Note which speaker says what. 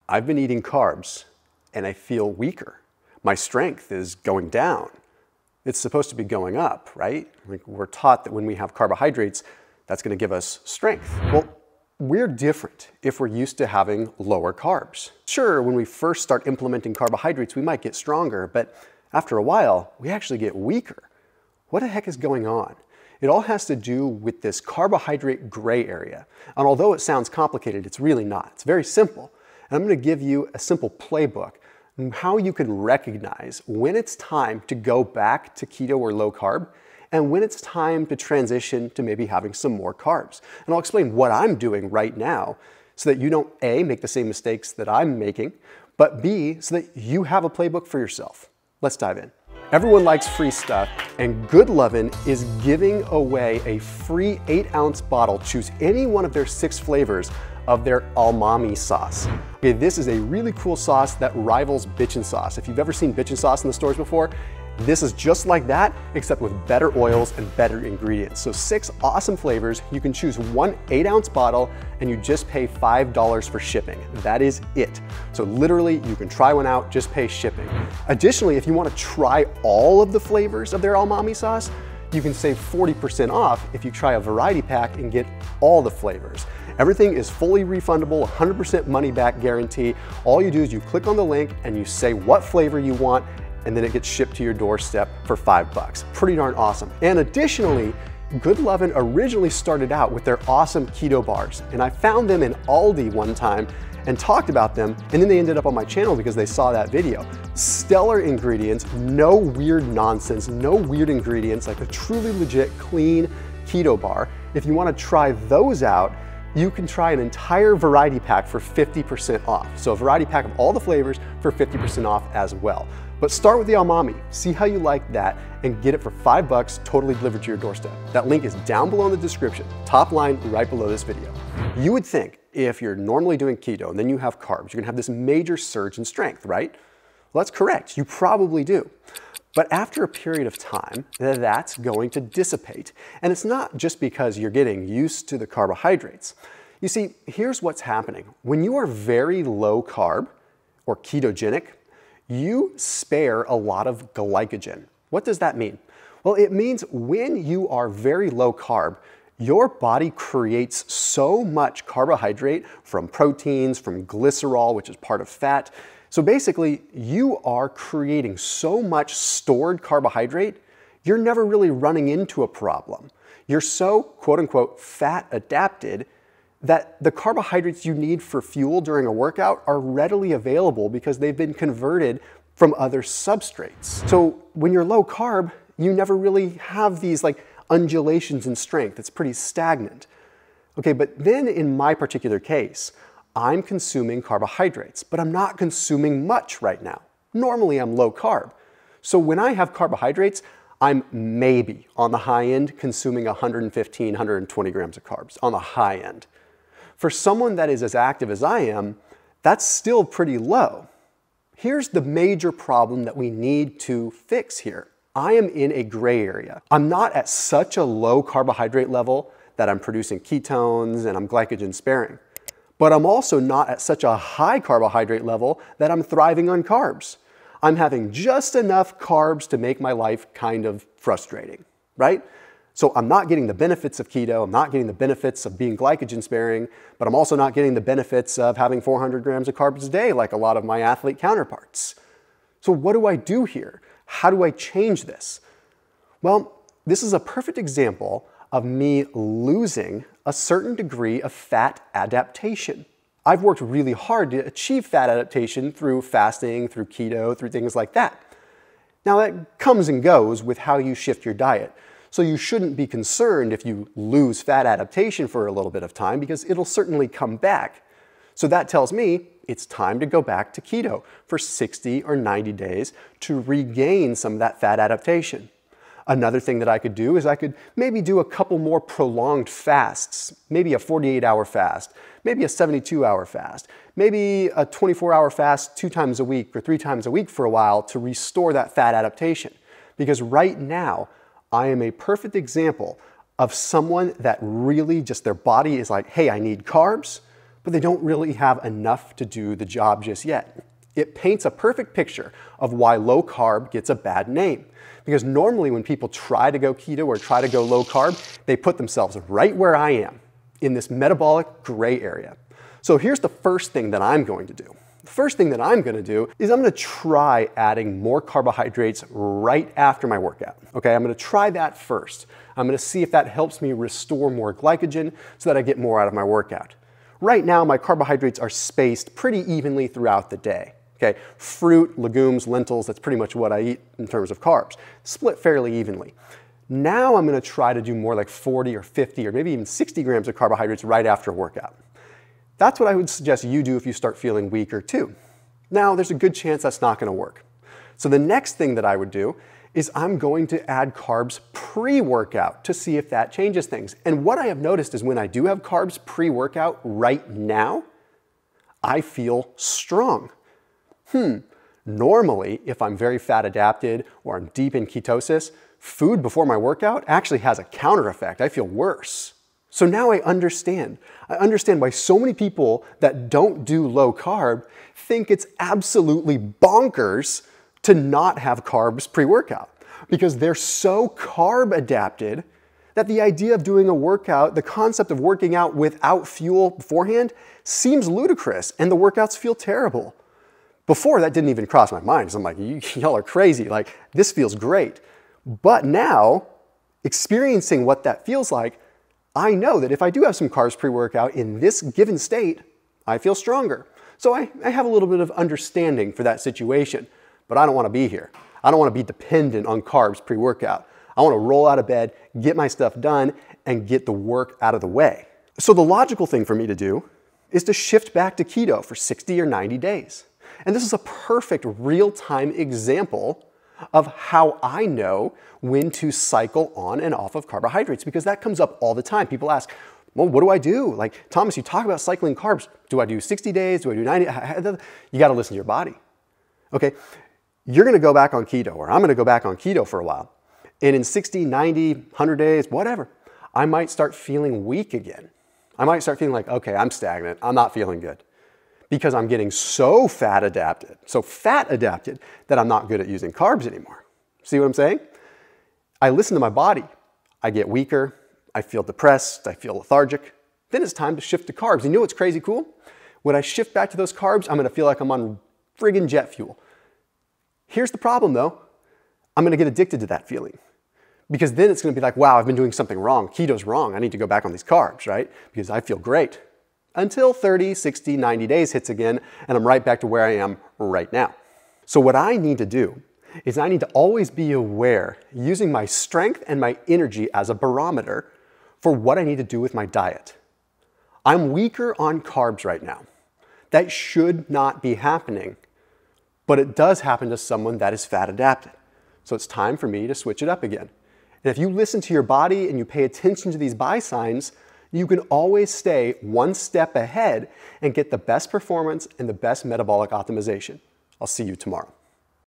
Speaker 1: I've been eating carbs and I feel weaker. My strength is going down. It's supposed to be going up, right? Like we're taught that when we have carbohydrates, that's going to give us strength. Well, we're different if we're used to having lower carbs. Sure, when we first start implementing carbohydrates, we might get stronger, but after a while, we actually get weaker. What the heck is going on? It all has to do with this carbohydrate gray area. And although it sounds complicated, it's really not. It's very simple. And I'm going to give you a simple playbook on how you can recognize when it's time to go back to keto or low carb and when it's time to transition to maybe having some more carbs. And I'll explain what I'm doing right now so that you don't A, make the same mistakes that I'm making, but B, so that you have a playbook for yourself. Let's dive in. Everyone likes free stuff, and Good Lovin is giving away a free 8-ounce bottle. Choose any one of their 6 flavors of their ALMAMI sauce. Okay, this is a really cool sauce that rivals bitchin' sauce. If you've ever seen bitchin' sauce in the stores before, this is just like that, except with better oils and better ingredients. So 6 awesome flavors. You can choose one 8-ounce bottle and you just pay $5 for shipping. That is it. So literally you can try one out, just pay shipping. Additionally, if you want to try all of the flavors of their ALMAMI sauce, you can save 40% off if you try a variety pack and get all the flavors. Everything is fully refundable, 100% money back guarantee. All you do is you click on the link and you say what flavor you want, and then it gets shipped to your doorstep for $5. Pretty darn awesome. And additionally, Good Lovin originally started out with their awesome keto bars, and I found them in Aldi one time and talked about them, and then they ended up on my channel because they saw that video. Stellar ingredients, no weird nonsense, no weird ingredients, like a truly legit clean keto bar. If you want to try those out, you can try an entire variety pack for 50% off. So a variety pack of all the flavors for 50% off as well. But start with the ALMAMI, see how you like that, and get it for $5 totally delivered to your doorstep. That link is down below in the description, top line right below this video. You would think if you're normally doing keto and then you have carbs, you're gonna have this major surge in strength, right? Well, that's correct, you probably do. But after a period of time, that's going to dissipate. And it's not just because you're getting used to the carbohydrates. You see, here's what's happening. When you are very low carb or ketogenic, you spare a lot of glycogen. What does that mean? Well, it means when you are very low carb, your body creates so much carbohydrate from proteins, from glycerol, which is part of fat. So basically, you are creating so much stored carbohydrate, you're never really running into a problem. You're so, quote unquote, fat adapted that the carbohydrates you need for fuel during a workout are readily available because they've been converted from other substrates. So when you're low carb, you never really have these like undulations in strength. It's pretty stagnant. Okay, but then in my particular case, I'm consuming carbohydrates, but I'm not consuming much right now. Normally I'm low carb. So when I have carbohydrates, I'm maybe on the high end consuming 115, 120 grams of carbs on the high end. For someone that is as active as I am, that's still pretty low. Here's the major problem that we need to fix here. I am in a gray area. I'm not at such a low carbohydrate level that I'm producing ketones and I'm glycogen sparing. But I'm also not at such a high carbohydrate level that I'm thriving on carbs. I'm having just enough carbs to make my life kind of frustrating, right? So I'm not getting the benefits of keto, I'm not getting the benefits of being glycogen sparing, but I'm also not getting the benefits of having 400 grams of carbs a day like a lot of my athlete counterparts. So what do I do here? How do I change this? Well, this is a perfect example of me losing a certain degree of fat adaptation. I've worked really hard to achieve fat adaptation through fasting, through keto, through things like that. Now that comes and goes with how you shift your diet. So you shouldn't be concerned if you lose fat adaptation for a little bit of time because it'll certainly come back. So that tells me it's time to go back to keto for 60 or 90 days to regain some of that fat adaptation. Another thing that I could do is I could maybe do a couple more prolonged fasts, maybe a 48-hour fast, maybe a 72-hour fast, maybe a 24-hour fast 2 times a week or 3 times a week for a while to restore that fat adaptation. Because right now, I am a perfect example of someone that really just their body is like, hey, I need carbs, but they don't really have enough to do the job just yet. It paints a perfect picture of why low carb gets a bad name. Because normally when people try to go keto or try to go low carb, they put themselves right where I am, in this metabolic gray area. So here's the first thing that I'm going to do. The first thing that I'm going to do is I'm going to try adding more carbohydrates right after my workout. Okay, I'm going to try that first. I'm going to see if that helps me restore more glycogen so that I get more out of my workout. Right now, my carbohydrates are spaced pretty evenly throughout the day. Okay, fruit, legumes, lentils, that's pretty much what I eat in terms of carbs, split fairly evenly. Now I'm going to try to do more like 40 or 50 or maybe even 60 grams of carbohydrates right after a workout. That's what I would suggest you do if you start feeling weaker too. Now, there's a good chance that's not going to work. So the next thing that I would do is I'm going to add carbs pre-workout to see if that changes things. And what I have noticed is when I do have carbs pre-workout right now, I feel strong. Normally, if I'm very fat adapted or I'm deep in ketosis, food before my workout actually has a counter effect. I feel worse. So now I understand. I understand why so many people that don't do low carb think it's absolutely bonkers to not have carbs pre-workout. Because they're so carb adapted that the idea of doing a workout, the concept of working out without fuel beforehand, seems ludicrous and the workouts feel terrible. Before, that didn't even cross my mind. So I'm like, y'all are crazy. Like, this feels great. But now, experiencing what that feels like, I know that if I do have some carbs pre-workout in this given state, I feel stronger. So I have a little bit of understanding for that situation, but I don't want to be here. I don't want to be dependent on carbs pre-workout. I want to roll out of bed, get my stuff done, and get the work out of the way. So the logical thing for me to do is to shift back to keto for 60 or 90 days. And this is a perfect real-time example of how I know when to cycle on and off of carbohydrates, because that comes up all the time. People ask, well, what do I do? Like, Thomas, you talk about cycling carbs. Do I do 60 days? Do I do 90? You got to listen to your body. Okay, you're going to go back on keto, or I'm going to go back on keto for a while. And in 60, 90, 100 days, whatever, I might start feeling weak again. I might start feeling like, okay, I'm stagnant. I'm not feeling good. Because I'm getting so fat adapted that I'm not good at using carbs anymore. See what I'm saying? I listen to my body. I get weaker. I feel depressed. I feel lethargic. Then it's time to shift to carbs. You know what's crazy cool? When I shift back to those carbs, I'm going to feel like I'm on friggin' jet fuel. Here's the problem though. I'm going to get addicted to that feeling. Because then it's going to be like, wow, I've been doing something wrong. Keto's wrong. I need to go back on these carbs, right? Because I feel great. Until 30, 60, 90 days hits again, and I'm right back to where I am right now. So what I need to do is I need to always be aware, using my strength and my energy as a barometer for what I need to do with my diet. I'm weaker on carbs right now. That should not be happening, but it does happen to someone that is fat adapted. So it's time for me to switch it up again. And if you listen to your body and you pay attention to these buy signs, you can always stay one step ahead and get the best performance and the best metabolic optimization. I'll see you tomorrow.